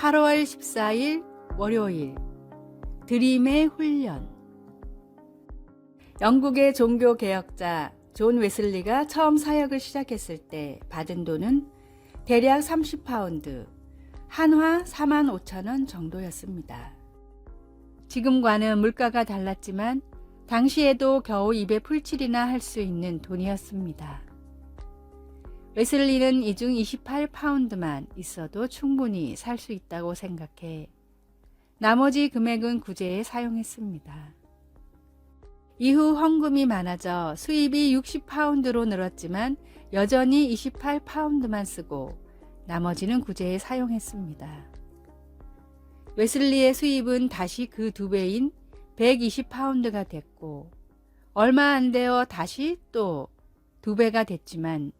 8월 14일 월요일 드림의 훈련. 영국의 종교개혁자 존 웨슬리가 처음 사역을 시작했을 때 받은 돈은 대략 30파운드, 한화 45,000원 정도였습니다. 지금과는 물가가 달랐지만 당시에도 겨우 입에 풀칠이나 할 수 있는 돈이었습니다. 웨슬리는 이 중 28파운드만 있어도 충분히 살 수 있다고 생각해 나머지 금액은 구제에 사용했습니다. 이후 헌금이 많아져 수입이 60파운드로 늘었지만 여전히 28파운드만 쓰고 나머지는 구제에 사용했습니다. 웨슬리의 수입은 다시 그 2배인 120파운드가 됐고 얼마 안 되어 다시 또 2배가 됐지만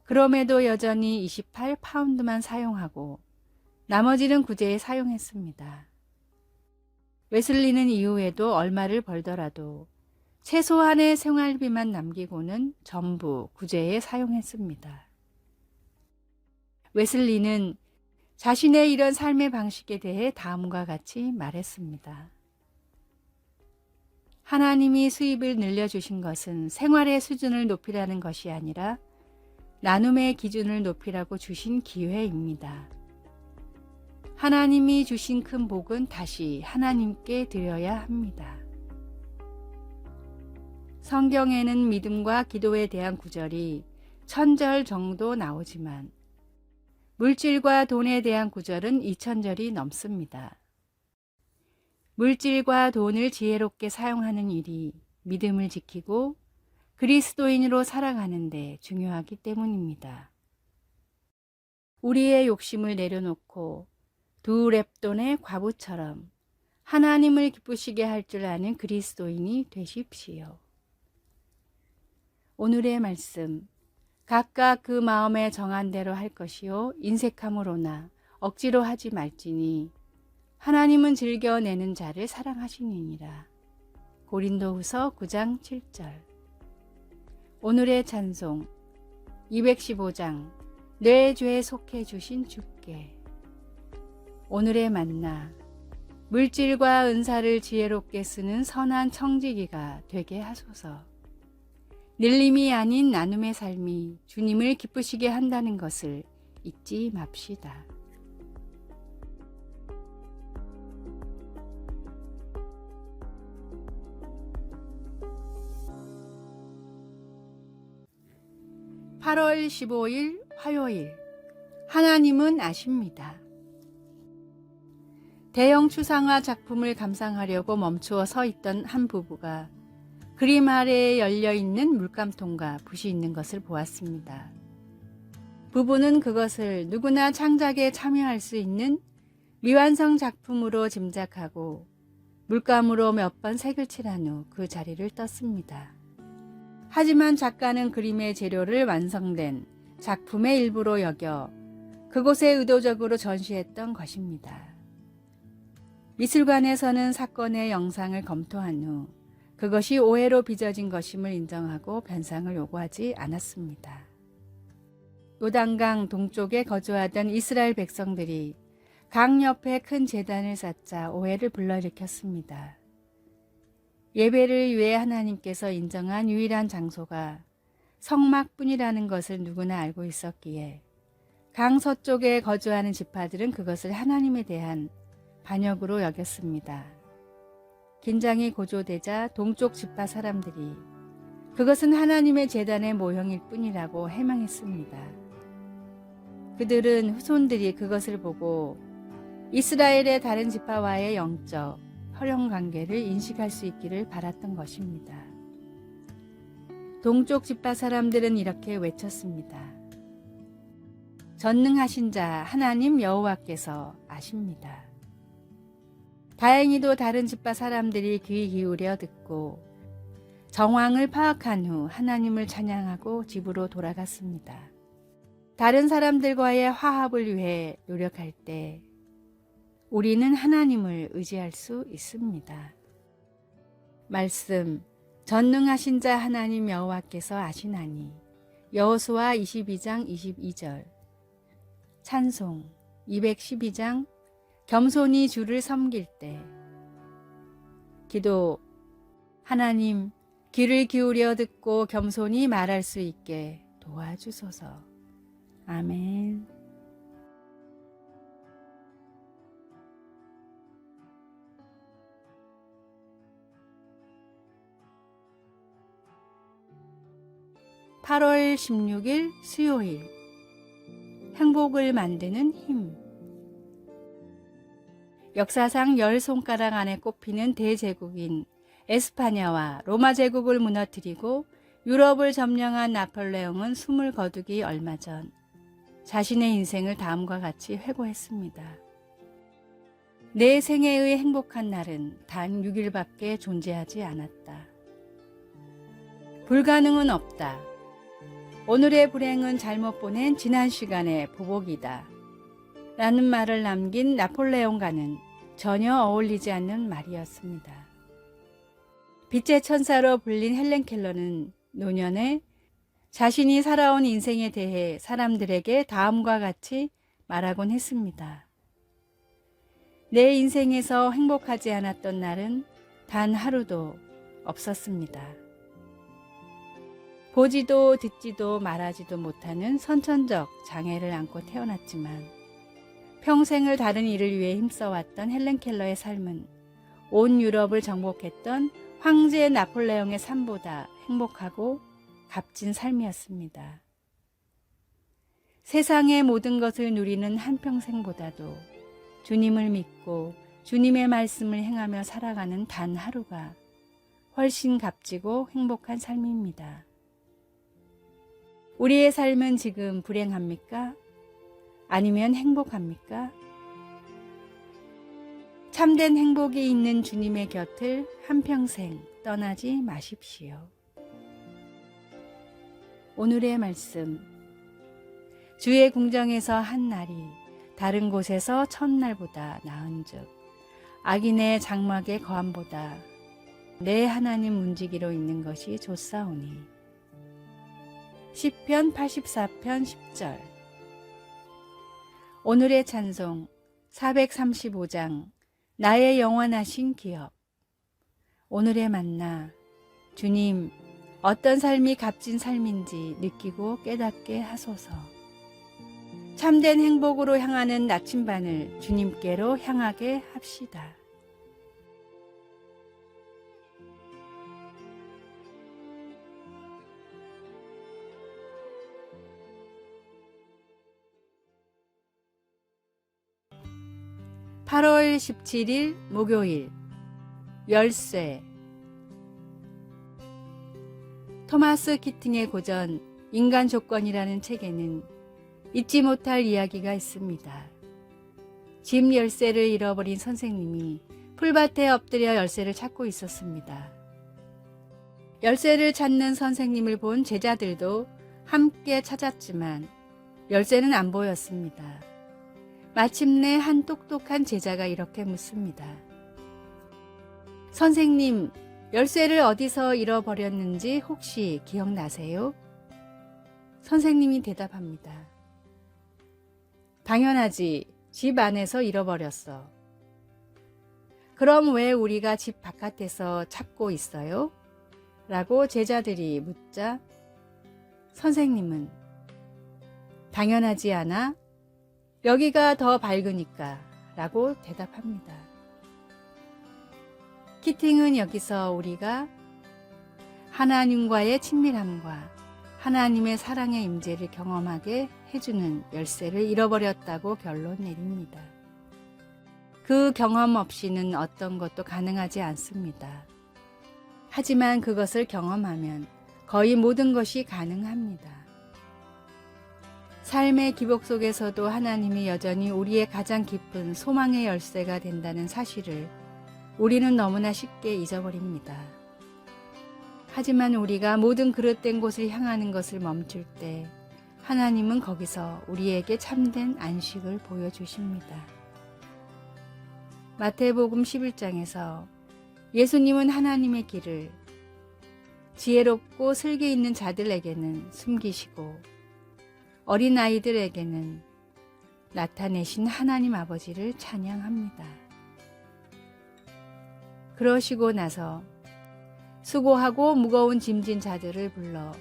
그럼에도 여전히 28파운드만 사용하고 나머지는 구제에 사용했습니다. 웨슬리는 이후에도 얼마를 벌더라도 최소한의 생활비만 남기고는 전부 구제에 사용했습니다. 웨슬리는 자신의 이런 삶의 방식에 대해 다음과 같이 말했습니다. 하나님이 수입을 늘려주신 것은 생활의 수준을 높이라는 것이 아니라 나눔의 기준을 높이라고 주신 기회입니다. 하나님이 주신 큰 복은 다시 하나님께 드려야 합니다. 성경에는 믿음과 기도에 대한 구절이 1000절 정도 나오지만 물질과 돈에 대한 구절은 2000절이 넘습니다. 물질과 돈을 지혜롭게 사용하는 일이 믿음을 지키고 그리스도인으로 살아가는 데 중요하기 때문입니다. 우리의 욕심을 내려놓고 두 렙돈의 과부처럼 하나님을 기쁘시게 할 줄 아는 그리스도인이 되십시오. 오늘의 말씀, 각각 그 마음에 정한 대로 할 것이요 인색함으로나 억지로 하지 말지니 하나님은 즐겨내는 자를 사랑하시느니라. 고린도후서 9장 7절. 오늘의 찬송 215장 내 죄에 속해 주신 주께. 오늘의 만나 물질과 은사를 지혜롭게 쓰는 선한 청지기가 되게 하소서. 늘림이 아닌 나눔의 삶이 주님을 기쁘시게 한다는 것을 잊지 맙시다. (8월 15일) 화요일. 하나님은 아십니다. 대형 추상화 작품을 감상하려고 멈추어 서 있던 한 부부가 그림 아래에 열려있는 물감통과 붓이 있는 것을 보았습니다. 부부는 그것을 누구나 창작에 참여할 수 있는 미완성 작품으로 짐작하고 물감으로 몇 번 색을 칠한 후 그 자리를 떴습니다. 하지만 작가는 그림의 재료를 완성된 작품의 일부로 여겨 그곳에 의도적으로 전시했던 것입니다. 미술관에서는 사건의 영상을 검토한 후 그것이 오해로 빚어진 것임을 인정하고 변상을 요구하지 않았습니다. 요단강 동쪽에 거주하던 이스라엘 백성들이 강 옆에 큰 제단을 쌓자 오해를 불러일으켰습니다. 예배를 위해 하나님께서 인정한 유일한 장소가 성막뿐이라는 것을 누구나 알고 있었기에 강 서쪽에 거주하는 지파들은 그것을 하나님에 대한 반역으로 여겼습니다. 긴장이 고조되자 동쪽 지파 사람들이 그것은 하나님의 제단의 모형일 뿐이라고 해명했습니다. 그들은 후손들이 그것을 보고 이스라엘의 다른 지파와의 영적, 혈연 관계를 인식할 수 있기를 바랐던 것입니다. 동쪽 지파 사람들은 이렇게 외쳤습니다. 전능하신 자 하나님 여호와께서 아십니다. 다행히도 다른 지파 사람들이 귀 기울여 듣고 정황을 파악한 후 하나님을 찬양하고 집으로 돌아갔습니다. 다른 사람들과의 화합을 위해 노력할 때 우리는 하나님을 의지할 수 있습니다. 말씀, 전능하신 자 하나님 여호와께서 아시나니. 여호수아 22장 22절. 찬송 212장 겸손히 주를 섬길 때. 기도. 하나님, 귀를 기울여 듣고 겸손히 말할 수 있게 도와주소서. 아멘. (8월 16일) 수요일. 행복을 만드는 힘. 역사상 10손가락 안에 꼽히는 대제국인 에스파냐와 로마 제국을 무너뜨리고 유럽을 점령한 나폴레옹은 숨을 거두기 얼마 전 자신의 인생을 다음과 같이 회고했습니다. 내 생애의 행복한 날은 단 6일밖에 존재하지 않았다. 불가능은 없다. 오늘의 불행은 잘못 보낸 지난 시간의 보복이다. 라는 말을 남긴 나폴레옹과는 전혀 어울리지 않는 말이었습니다. 빛의 천사로 불린 헬렌 켈러는 노년에 자신이 살아온 인생에 대해 사람들에게 다음과 같이 말하곤 했습니다. 내 인생에서 행복하지 않았던 날은 단 하루도 없었습니다. 보지도 듣지도 말하지도 못하는 선천적 장애를 안고 태어났지만 평생을 다른 일을 위해 힘써왔던 헬렌 켈러의 삶은 온 유럽을 정복했던 황제 나폴레옹의 삶보다 행복하고 값진 삶이었습니다. 세상의 모든 것을 누리는 한평생보다도 주님을 믿고 주님의 말씀을 행하며 살아가는 단 하루가 훨씬 값지고 행복한 삶입니다. 우리의 삶은 지금 불행합니까? 아니면 행복합니까? 참된 행복이 있는 주님의 곁을 한평생 떠나지 마십시오. 오늘의 말씀. 주의 궁정에서 한 날이 다른 곳에서 첫날보다 나은즉 악인의 장막의 거함보다 내 하나님 문지기로 있는 것이 좋사오니. 시편 84편 10절. 오늘의 찬송 435장 나의 영원하신 기업. 오늘의 만나. 주님, 어떤 삶이 값진 삶인지 느끼고 깨닫게 하소서. 참된 행복으로 향하는 나침반을 주님께로 향하게 합시다. (8월 17일) 목요일. 열쇠. 토마스 키팅의 고전 인간 조건이라는 책에는 잊지 못할 이야기가 있습니다. 집 열쇠를 잃어버린 선생님이 풀밭에 엎드려 열쇠를 찾고 있었습니다. 열쇠를 찾는 선생님을 본 제자들도 함께 찾았지만 열쇠는 안 보였습니다. 마침내 한 똑똑한 제자가 이렇게 묻습니다. 선생님, 열쇠를 어디서 잃어버렸는지 혹시 기억나세요? 선생님이 대답합니다. 당연하지. 집 안에서 잃어버렸어. 그럼 왜 우리가 집 바깥에서 찾고 있어요? 라고 제자들이 묻자 선생님은 당연하지 않아? 여기가 더 밝으니까 라고 대답합니다. 키팅은 여기서 우리가 하나님과의 친밀함과 하나님의 사랑의 임재를 경험하게 해주는 열쇠를 잃어버렸다고 결론 내립니다. 그 경험 없이는 어떤 것도 가능하지 않습니다. 하지만 그것을 경험하면 거의 모든 것이 가능합니다. 삶의 기복 속에서도 하나님이 여전히 우리의 가장 깊은 소망의 열쇠가 된다는 사실을 우리는 너무나 쉽게 잊어버립니다. 하지만 우리가 모든 그릇된 곳을 향하는 것을 멈출 때 하나님은 거기서 우리에게 참된 안식을 보여주십니다. 마태복음 11장에서 예수님은 하나님의 길을 지혜롭고 슬기 있는 자들에게는 숨기시고 어린아이들에게는 나타내신 하나님 아버지를 찬양합니다. 그러시고 나서 수고하고 무거운 짐진 자들을 불러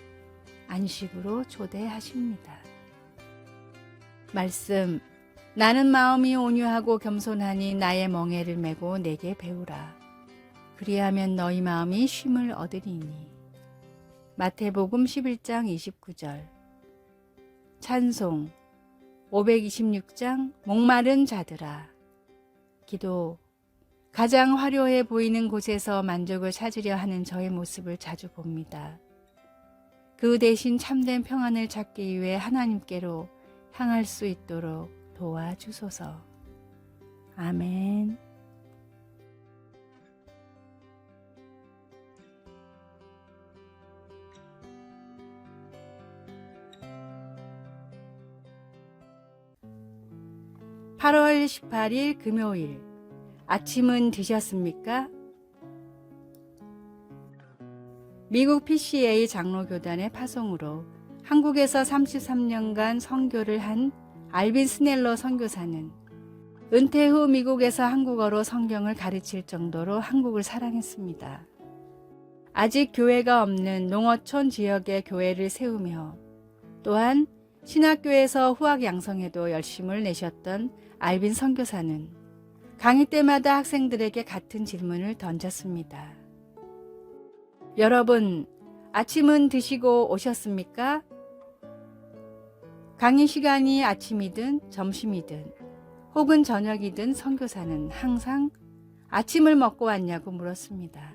안식으로 초대하십니다. 말씀, 나는 마음이 온유하고 겸손하니 나의 멍에를 메고 내게 배우라. 그리하면 너희 마음이 쉼을 얻으리니. 마태복음 11장 29절. 찬송 526장 목마른 자들아. 기도. 가장 화려해 보이는 곳에서 만족을 찾으려 하는 저의 모습을 자주 봅니다. 그 대신 참된 평안을 찾기 위해 하나님께로 향할 수 있도록 도와주소서. 아멘. (8월 18일) 금요일. 아침은 드셨습니까? 미국 PCA 장로교단의 파송으로 한국에서 33년간 선교를 한 알빈 스넬러 선교사는 은퇴 후 미국에서 한국어로 성경을 가르칠 정도로 한국을 사랑했습니다. 아직 교회가 없는 농어촌 지역에 교회를 세우며 또한 신학교에서 후학 양성에도 열심을 내셨던 알빈 선교사는 강의 때마다 학생들에게 같은 질문을 던졌습니다. 여러분, 아침은 드시고 오셨습니까? 강의 시간이 아침이든 점심이든 혹은 저녁이든 선교사는 항상 아침을 먹고 왔냐고 물었습니다.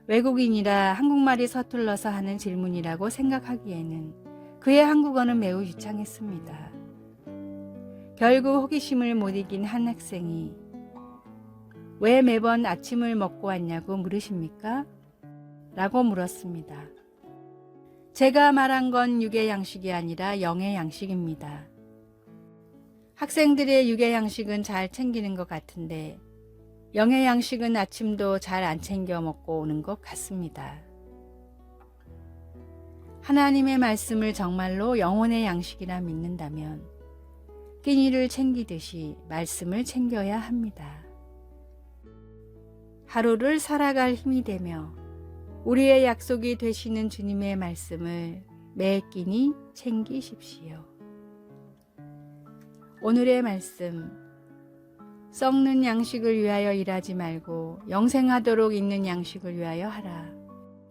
외국인이라 한국말이 서툴러서 하는 질문이라고 생각하기에는 그의 한국어는 매우 유창했습니다. 결국 호기심을 못 이긴 한 학생이 왜 매번 아침을 먹고 왔냐고 물으십니까? 라고 물었습니다. 제가 말한 건 육의 양식이 아니라 영의 양식입니다. 학생들의 육의 양식은 잘 챙기는 것 같은데 영의 양식은 아침도 잘 안 챙겨 먹고 오는 것 같습니다. 하나님의 말씀을 정말로 영혼의 양식이라 믿는다면 끼니를 챙기듯이 말씀을 챙겨야 합니다. 하루를 살아갈 힘이 되며 우리의 약속이 되시는 주님의 말씀을 매 끼니 챙기십시오. 오늘의 말씀. 썩는 양식을 위하여 일하지 말고 영생하도록 있는 양식을 위하여 하라.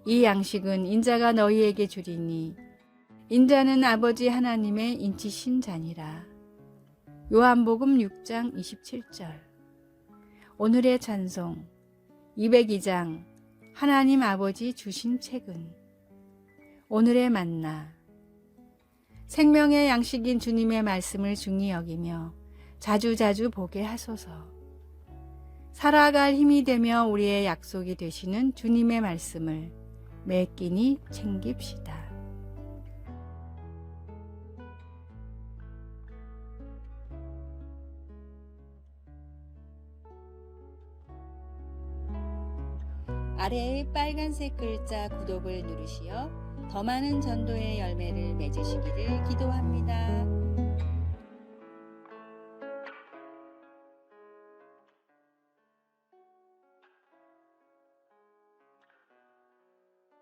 이 양식은 인자가 너희에게 주리니 인자는 아버지 하나님의 인치신 자니라. 요한복음 6장 27절. 오늘의 찬송 202장 하나님 아버지 주신 책은. 오늘의 만나. 생명의 양식인 주님의 말씀을 중히 여기며 자주자주 보게 하소서. 살아갈 힘이 되며 우리의 약속이 되시는 주님의 말씀을 매 끼니 챙깁시다. 아래의 빨간색 글자 구독을 누르시어 더 많은 전도의 열매를 맺으시기를 기도합니다.